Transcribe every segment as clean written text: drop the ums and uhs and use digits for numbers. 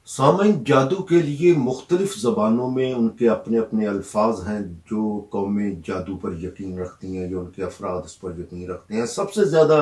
सामयिक जादू के लिए मुख्तलिफ ज़बानों में उनके अपने अपने अल्फाज हैं जो कौमें जादू पर यकीन रखती हैं, जो उनके अफराद इस पर यकीन रखते हैं। सबसे ज़्यादा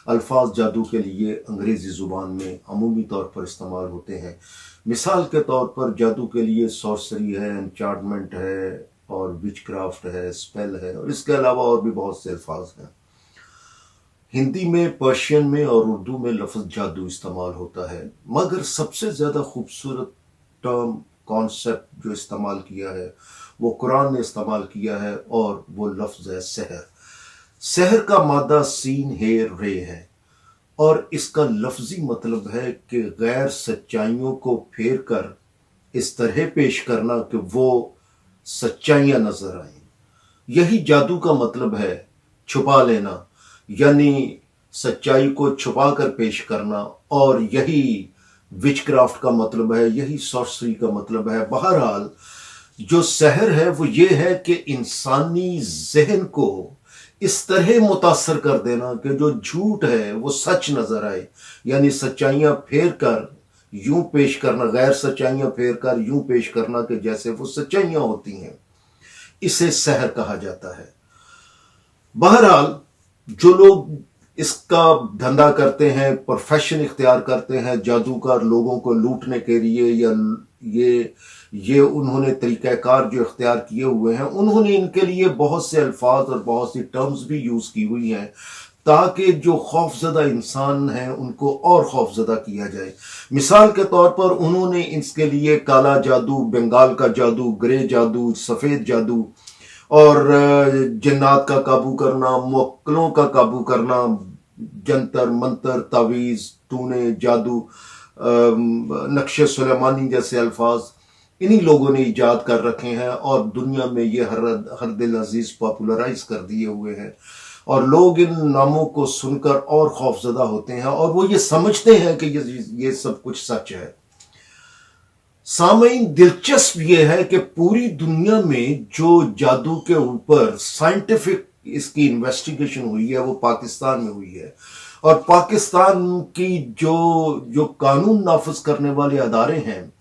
अल्फाज जादू के लिए अंग्रेज़ी ज़ुबान में अमूमी तौर पर इस्तेमाल होते हैं। मिसाल के तौर पर जादू के लिए सॉर्सरी है, एन्चार्टमेंट है और विचक्राफ्ट है, स्पेल है, और इसके अलावा और भी बहुत से अल्फाज हैं। हिंदी में, पर्शियन में और उर्दू में लफ्ज़ जादू इस्तेमाल होता है, मगर सबसे ज़्यादा खूबसूरत टर्म, कॉन्सेप्ट जो इस्तेमाल किया है वो कुरान ने इस्तेमाल किया है, और वो लफ्ज़ है सहर। सहर का मादा सीन हे रे है, और इसका लफ्ज़ी मतलब है कि गैर सच्चाइयों को फेर कर इस तरह पेश करना कि वो सच्चाइयाँ नजर आएं। यही जादू का मतलब है, छुपा लेना, यानी सच्चाई को छुपा कर पेश करना। और यही विचक्राफ्ट का मतलब है, यही सॉर्सरी का मतलब है। बहरहाल जो सहर है वो ये है कि इंसानी जहन को इस तरह मुतासर कर देना कि जो झूठ है वो सच नजर आए, यानी सच्चाइयां फेर कर यूं पेश करना, गैर सच्चाइयां फेर कर यूं पेश करना कि जैसे वो सच्चाइयां होती हैं। इसे सहर कहा जाता है। बहरहाल जो लोग इसका धंधा करते हैं, प्रोफेशन इख्तियार करते हैं जादूगर लोगों को लूटने के लिए, या ये उन्होंने तरीक़ाकार जो इख्तियार किए हुए हैं, उन्होंने इनके लिए बहुत से अल्फाज और बहुत सी टर्म्स भी यूज़ की हुई हैं ताकि जो खौफजदा इंसान हैं उनको और खौफजदा किया जाए। मिसाल के तौर पर उन्होंने इसके लिए काला जादू, बंगाल का जादू, ग्रे जादू, सफ़ेद जादू और जन्नात का काबू करना, मुवक्किलों का काबू करना, जंतर मंतर, तावीज़, टूने, जादू, नक्शे सुलेमानी जैसे अल्फाज इन्हीं लोगों ने ईजाद कर रखे हैं, और दुनिया में ये हर दिल अजीज पॉपुलराइज कर दिए हुए हैं। और लोग इन नामों को सुनकर और खौफजदा होते हैं, और वो ये समझते हैं कि ये सब कुछ सच है। सामयीन, दिलचस्प ये है कि पूरी दुनिया में जो जादू के ऊपर साइंटिफिक इसकी इन्वेस्टिगेशन हुई है वो पाकिस्तान में हुई है, और पाकिस्तान की जो जो कानून नाफिज करने वाले अदारे हैं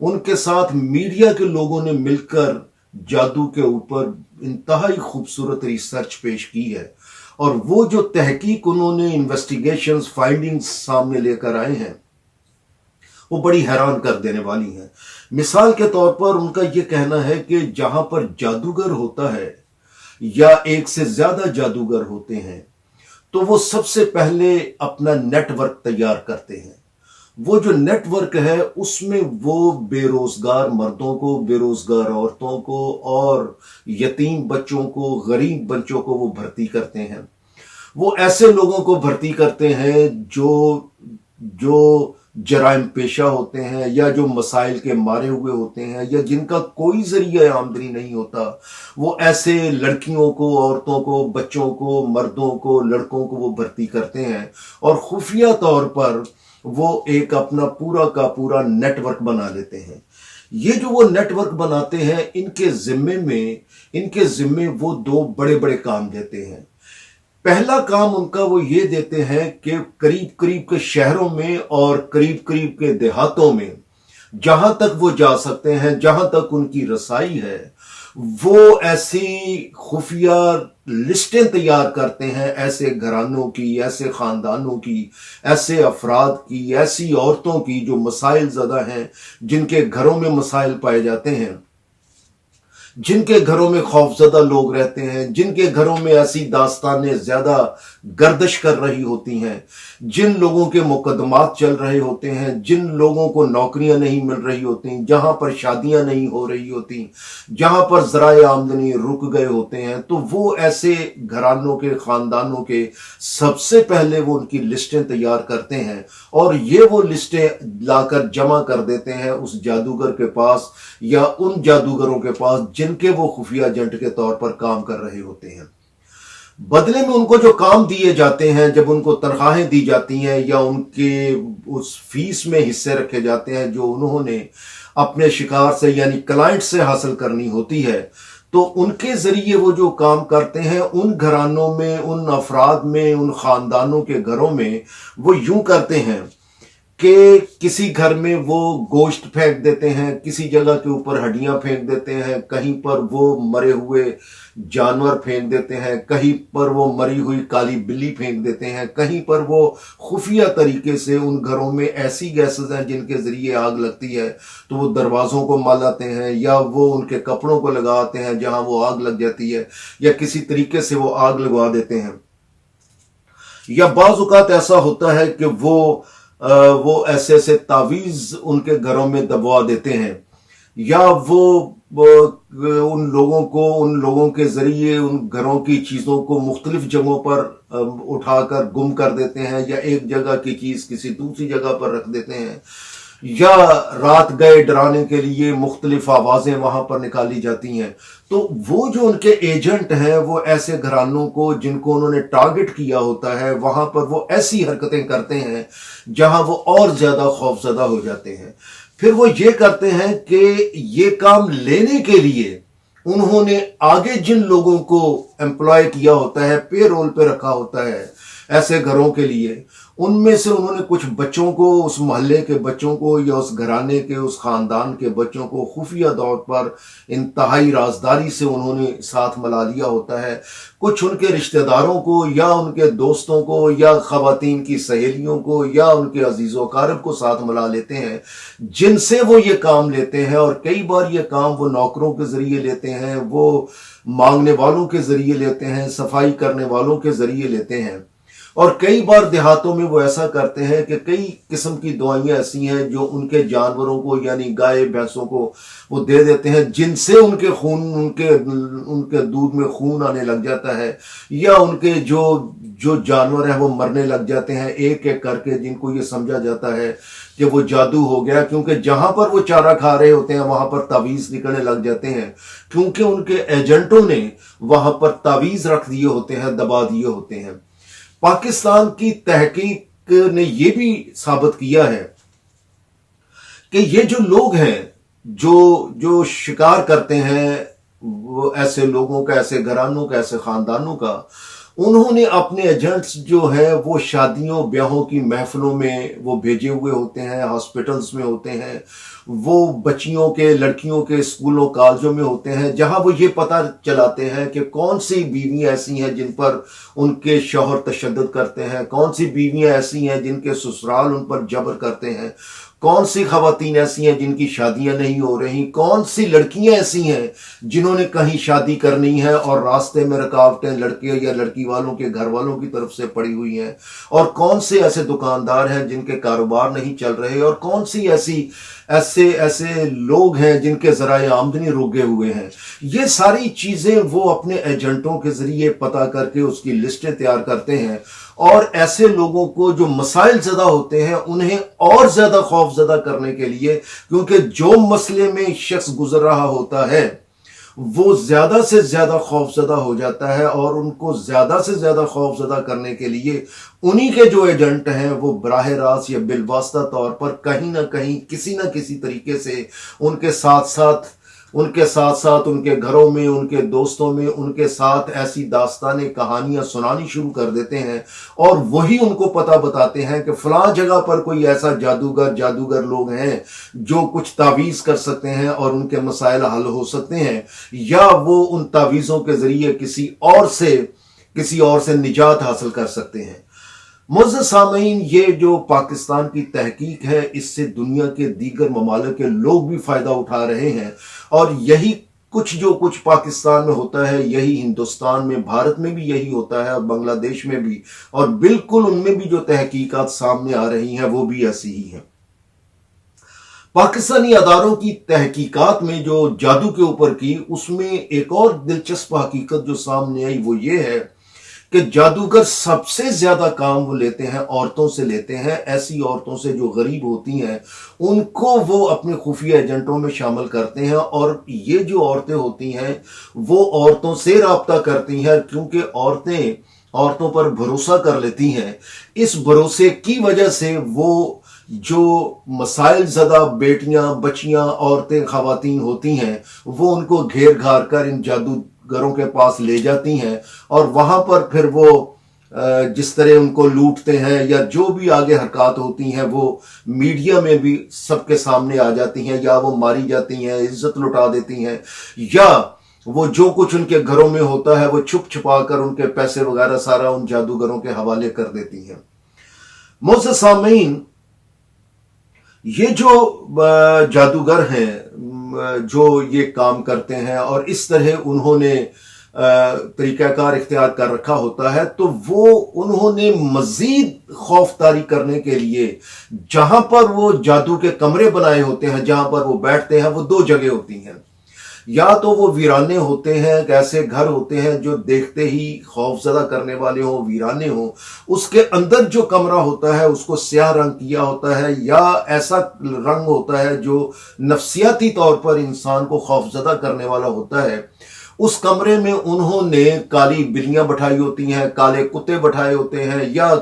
उनके साथ मीडिया के लोगों ने मिलकर जादू के ऊपर इंतहाई खूबसूरत रिसर्च पेश की है, और वो जो तहकीक उन्होंने, इन्वेस्टिगेशंस, फाइंडिंग्स सामने लेकर आए हैं वो बड़ी हैरान कर देने वाली हैं। मिसाल के तौर पर उनका यह कहना है कि जहां पर जादूगर होता है या एक से ज्यादा जादूगर होते हैं तो वो सबसे पहले अपना नेटवर्क तैयार करते हैं। वो जो नेटवर्क है उसमें वो बेरोजगार मर्दों को, बेरोजगार औरतों को और यतीम बच्चों को, गरीब बच्चों को वो भर्ती करते हैं। वो ऐसे लोगों को भर्ती करते हैं जो जो जराइम पेशा होते हैं, या जो मसाइल के मारे हुए होते हैं, या जिनका कोई जरिया आमदनी नहीं होता। वो ऐसे लड़कियों को, औरतों को, बच्चों को, मर्दों को, लड़कों को वो भर्ती करते हैं, और खुफिया तौर पर वो एक अपना पूरा का पूरा नेटवर्क बना लेते हैं। ये जो वो नेटवर्क बनाते हैं, इनके जिम्मे वो दो बड़े बड़े काम देते हैं। पहला काम उनका वो ये देते हैं कि करीब करीब के शहरों में और करीब करीब के देहातों में जहां तक वो जा सकते हैं, जहां तक उनकी रसाई है, वो ऐसी खुफिया लिस्टें तैयार करते हैं ऐसे घरानों की, ऐसे खानदानों की, ऐसे अफराद की, ऐसी औरतों की जो मसाइल ज़्यादा हैं, जिनके घरों में मसाइल पाए जाते हैं, जिनके घरों में खौफजदा लोग रहते हैं, जिनके घरों में ऐसी दास्तानें ज्यादा गर्दिश कर रही होती हैं, जिन लोगों के मुकदमात चल रहे होते हैं, जिन लोगों को नौकरियां नहीं मिल रही होती, जहां पर शादियां नहीं हो रही होती, जहां पर ज़राए आमदनी रुक गए होते हैं, तो वो ऐसे घरानों के, खानदानों के सबसे पहले वो उनकी लिस्टें तैयार करते हैं, और ये वो लिस्टें लाकर जमा कर देते हैं उस जादूगर के पास या उन जादूगरों के पास जिनके वो खुफिया एजेंट के तौर पर काम कर रहे होते हैं। बदले में उनको जो काम दिए जाते हैं, जब उनको तनख्वाहें दी जाती हैं या उनके उस फीस में हिस्से रखे जाते हैं जो उन्होंने अपने शिकार से यानी क्लाइंट से हासिल करनी होती है, तो उनके जरिए वो जो काम करते हैं उन घरानों में, उन अफराद में, उन खानदानों के घरों में वो यूं करते हैं कि किसी घर में वो गोश्त फेंक देते हैं, किसी जगह के ऊपर हड्डियां फेंक देते हैं, कहीं पर वो मरे हुए जानवर फेंक देते हैं, कहीं पर वो मरी हुई काली बिल्ली फेंक देते हैं, कहीं पर वो खुफिया तरीके से उन घरों में ऐसी गैसेस हैं जिनके जरिए आग लगती है तो वो दरवाजों को मलाते हैं, या वो उनके कपड़ों को लगाते हैं जहां वो आग लग जाती है, या किसी तरीके से वो आग लगवा देते हैं। या बाज़ औक़ात ऐसा होता है कि वो ऐसे ऐसे तावीज़ उनके घरों में दबवा देते हैं, या उन लोगों के जरिए उन घरों की चीज़ों को मुख्तलिफ जगहों पर उठाकर गुम कर देते हैं, या एक जगह की चीज़ किसी दूसरी जगह पर रख देते हैं, या रात गए डराने के लिए मुख्तलिफ आवाज़ें वहां पर निकाली जाती हैं। तो वो जो उनके एजेंट हैं वो ऐसे घरानों को जिनको उन्होंने टारगेट किया होता है वहां पर वो ऐसी हरकतें करते हैं जहां वो और ज्यादा खौफजदा हो जाते हैं। फिर वो ये करते हैं कि ये काम लेने के लिए उन्होंने आगे जिन लोगों को एम्प्लॉय किया होता है, पे रोल पे रखा होता है ऐसे घरों के लिए, उनमें से उन्होंने कुछ बच्चों को, उस मोहल्ले के बच्चों को या उस घराने के, उस खानदान के बच्चों को खुफिया तौर पर इंतहाई राजदारी से उन्होंने साथ मिला लिया होता है। कुछ उनके रिश्तेदारों को या उनके दोस्तों को या खवातीन की सहेलियों को या उनके अजीज़ो अकारब को साथ मिला लेते हैं जिनसे वो ये काम लेते हैं। और कई बार ये काम वो नौकरों के जरिए लेते हैं, वो मांगने वालों के जरिए लेते हैं, सफाई करने वालों के जरिए लेते हैं। और कई बार देहातों में वो ऐसा करते हैं कि कई किस्म की दवाइयां ऐसी हैं जो उनके जानवरों को यानी गाय भैंसों को वो दे देते हैं जिनसे उनके दूध में खून आने लग जाता है, या उनके जो जानवर हैं वो मरने लग जाते हैं एक एक करके, जिनको ये समझा जाता है कि वो जादू हो गया, क्योंकि जहां पर वो चारा खा रहे होते हैं वहां पर तावीज निकलने लग जाते हैं, क्योंकि उनके एजेंटों ने वहां पर तावीज रख दिए होते हैं, दबा दिए होते हैं। पाकिस्तान की तहकीक ने यह भी साबित किया है कि ये जो लोग हैं जो शिकार करते हैं वो ऐसे लोगों का, ऐसे घरानों का, ऐसे खानदानों का, उन्होंने अपने एजेंट्स जो है वो शादियों ब्याहों की महफिलों में वो भेजे हुए होते हैं, हॉस्पिटल्स में होते हैं, वो बच्चियों के, लड़कियों के स्कूलों कॉलेजों में होते हैं, जहां वो ये पता चलाते हैं कि कौन सी बीवियां ऐसी हैं जिन पर उनके शौहर तशद्दुद करते हैं, कौन सी बीवियां ऐसी हैं जिनके ससुराल उन पर जबर करते हैं, कौन सी खवातीन ऐसी हैं जिनकी शादियां नहीं हो रही, कौन सी लड़कियां ऐसी हैं जिन्होंने कहीं शादी करनी है और रास्ते में रुकावटें लड़के या लड़की वालों के घर वालों की तरफ से पड़ी हुई हैं, और कौन से ऐसे दुकानदार हैं जिनके कारोबार नहीं चल रहे, और कौन सी ऐसे लोग हैं जिनके जराए आमदनी रुके हुए हैं। ये सारी चीजें वो अपने एजेंटों के जरिए पता करके उसकी लिस्टें तैयार करते हैं, और ऐसे लोगों को जो मसाइल ज़्यादा होते हैं उन्हें और ज़्यादा खौफज़दा करने के लिए, क्योंकि जो मसले में शख्स गुजर रहा होता है वो ज़्यादा से ज़्यादा खौफज़दा हो जाता है, और उनको ज़्यादा से ज़्यादा खौफज़दा करने के लिए उन्हीं के जो एजेंट हैं वो बराह रास्त या बिलवास्ता तौर पर कहीं ना कहीं किसी ना किसी तरीके से उनके साथ साथ उनके घरों में, उनके दोस्तों में उनके साथ ऐसी दास्तानें, कहानियां सुनानी शुरू कर देते हैं, और वही उनको पता बताते हैं कि फलां जगह पर कोई ऐसा जादूगर लोग हैं जो कुछ तावीज़ कर सकते हैं और उनके मसाइल हल हो सकते हैं, या वो उन तावीज़ों के जरिए किसी और से निजात हासिल कर सकते हैं। मुअज़्ज़ज़ सामीन, ये जो पाकिस्तान की तहकीक है इससे दुनिया के दीगर ममालिक के लोग भी फायदा उठा रहे हैं, और यही जो कुछ पाकिस्तान में होता है यही हिंदुस्तान में, भारत में भी यही होता है, और बांग्लादेश में भी, और बिल्कुल उनमें भी जो तहकीकात सामने आ रही हैं वो भी ऐसी ही हैं। पाकिस्तानी अदारों की तहकीकात में जो जादू के ऊपर की, उसमें एक और दिलचस्प हकीकत जो सामने आई वो ये है कि जादूगर सबसे ज्यादा काम वो लेते हैं औरतों से लेते हैं, ऐसी औरतों से जो गरीब होती हैं उनको वो अपने खुफिया एजेंटों में शामिल करते हैं, और ये जो औरतें होती हैं वो औरतों से राब्ता करती हैं, क्योंकि औरतों पर भरोसा कर लेती हैं। इस भरोसे की वजह से वो जो मसाइल ज़दा बेटियां, बच्चियां, औरतें, खवातीन होती हैं वो उनको घेर घार कर इन जादूगरों के पास ले जाती हैं, और वहां पर फिर वो जिस तरह उनको लूटते हैं या जो भी आगे हरकत होती हैं वो मीडिया में भी सबके सामने आ जाती हैं, या वो मारी जाती हैं, इज्जत लुटा देती हैं, या वो जो कुछ उनके घरों में होता है वो छुप छुपा कर उनके पैसे वगैरह सारा उन जादूगरों के हवाले कर देती हैं। मोअज़्ज़ज़ सामीन, ये जो जादूगर हैं जो ये काम करते हैं और इस तरह उन्होंने तरीक़ाकार इख्तियार कर रखा होता है, तो वो उन्होंने मजीद खौफदारी करने के लिए जहां पर वो जादू के कमरे बनाए होते हैं, जहां पर वो बैठते हैं, वो दो जगह होती हैं। या तो वो वीराने होते हैं, ऐसे घर होते हैं जो देखते ही खौफजदा करने वाले हों, वीराने हों, उसके अंदर जो कमरा होता है उसको स्याह रंग किया होता है, या ऐसा रंग होता है जो नफ्सियाती तौर पर इंसान को खौफजदा करने वाला होता है। उस कमरे में उन्होंने काली बिल्लियां बैठाई होती हैं, काले कुत्ते बैठाए होते हैं, या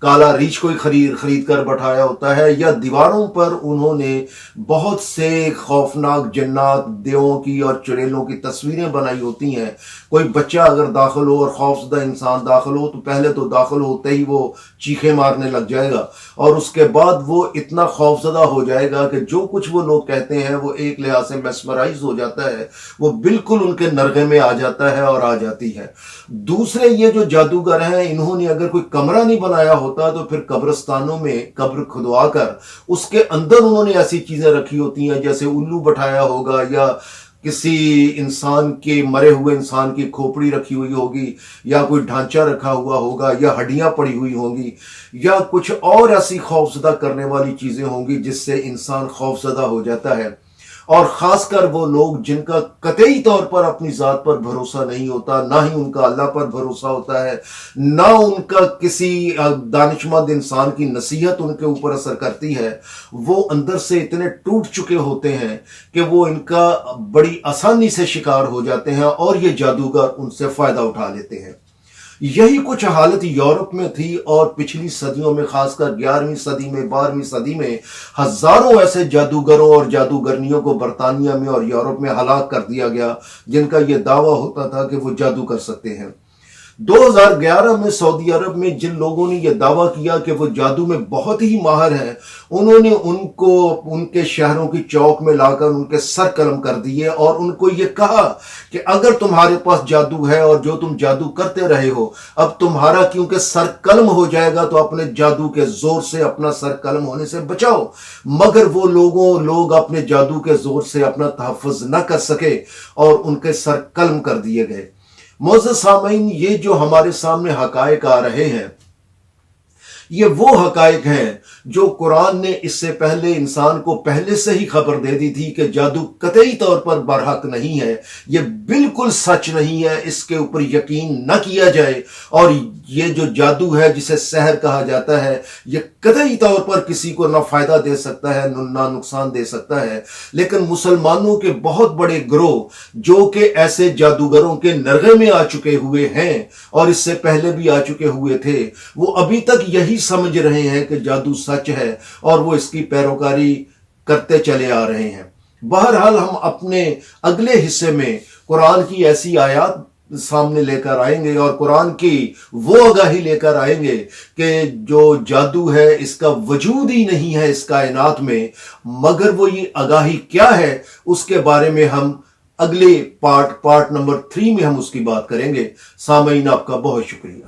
काला रीछ कोई खरीद कर बैठाया होता है, या दीवारों पर उन्होंने बहुत से खौफनाक जन्नात, देवों की और चुड़ैलों की तस्वीरें बनाई होती हैं। कोई बच्चा अगर दाखिल हो और खौफजदा इंसान दाखिल हो तो पहले तो दाखिल होते ही वो चीखें मारने लग जाएगा, और उसके बाद वो इतना खौफजदा हो जाएगा कि जो कुछ वो लोग कहते हैं वो एक लिहाज से मेस्मराइज हो जाता है, वो बिल्कुल उनके नरगे में आ जाता है और आ जाती है। दूसरे ये जो जादूगर हैं, इन्होंने अगर कोई कमरा नहीं बनाया होता तो फिर कब्रिस्तानों में कब्र खुदवा कर उसके अंदर उन्होंने ऐसी चीजें रखी होती हैं, जैसे उल्लू बैठाया होगा, या किसी इंसान के, मरे हुए इंसान की खोपड़ी रखी हुई होगी, या कोई ढांचा रखा हुआ होगा, या हड्डियां पड़ी हुई होंगी, या कुछ और ऐसी खौफजदा करने वाली चीजें होंगी जिससे इंसान खौफजदा हो जाता है। और खासकर वो लोग जिनका कतई तौर पर अपनी जात पर भरोसा नहीं होता, ना ही उनका अल्लाह पर भरोसा होता है, ना उनका किसी दानिशमंद इंसान की नसीहत उनके ऊपर असर करती है, वो अंदर से इतने टूट चुके होते हैं कि वो इनका बड़ी आसानी से शिकार हो जाते हैं और ये जादूगर उनसे फायदा उठा लेते हैं। यही कुछ हालत यूरोप में थी, और पिछली सदियों में, खासकर 11वीं सदी में, 12वीं सदी में हजारों ऐसे जादूगरों और जादूगरनियों को बरतानिया में और यूरोप में हलाक कर दिया गया जिनका यह दावा होता था कि वो जादू कर सकते हैं। 2011 में सऊदी अरब में जिन लोगों ने यह दावा किया कि वो जादू में बहुत ही माहिर हैं, उन्होंने उनको उनके शहरों की चौक में लाकर उनके सर कलम कर दिए और उनको ये कहा कि अगर तुम्हारे पास जादू है और जो तुम जादू करते रहे हो, अब तुम्हारा क्योंकि सर कलम हो जाएगा तो अपने जादू के जोर से अपना सर कलम होने से बचाओ। मगर वो लोग अपने जादू के जोर से अपना तहफ़्फ़ुज़ न कर सके और उनके सर कलम कर दिए गए। मोअज़्ज़ज़ सामीन, ये जो हमारे सामने हकायक आ रहे हैं, ये वो हकायक हैं जो कुरान ने इससे पहले इंसान को पहले से ही खबर दे दी थी कि जादू कतई तौर पर बरहक नहीं है, ये बिल्कुल सच नहीं है, इसके ऊपर यकीन न किया जाए। और ये जो जादू है जिसे सहर कहा जाता है, ये कतई तौर पर किसी को ना फायदा दे सकता है ना नुकसान दे सकता है। लेकिन मुसलमानों के बहुत बड़े गिरोह जो कि ऐसे जादूगरों के नरगे में आ चुके हुए हैं और इससे पहले भी आ चुके हुए थे, वो अभी तक यही समझ रहे हैं कि जादू सच है और वो इसकी पैरोकारी करते चले आ रहे हैं। बहरहाल हम अपने अगले हिस्से में कुरान की ऐसी आयत सामने लेकर आएंगे और कुरान की वो आगाही लेकर आएंगे कि जो जादू है इसका वजूद ही नहीं है इस कायनात में, मगर वो ये आगाही क्या है उसके बारे में हम अगले पार्ट नंबर 3 में हम उसकी बात करेंगे। सामीन, आपका बहुत शुक्रिया।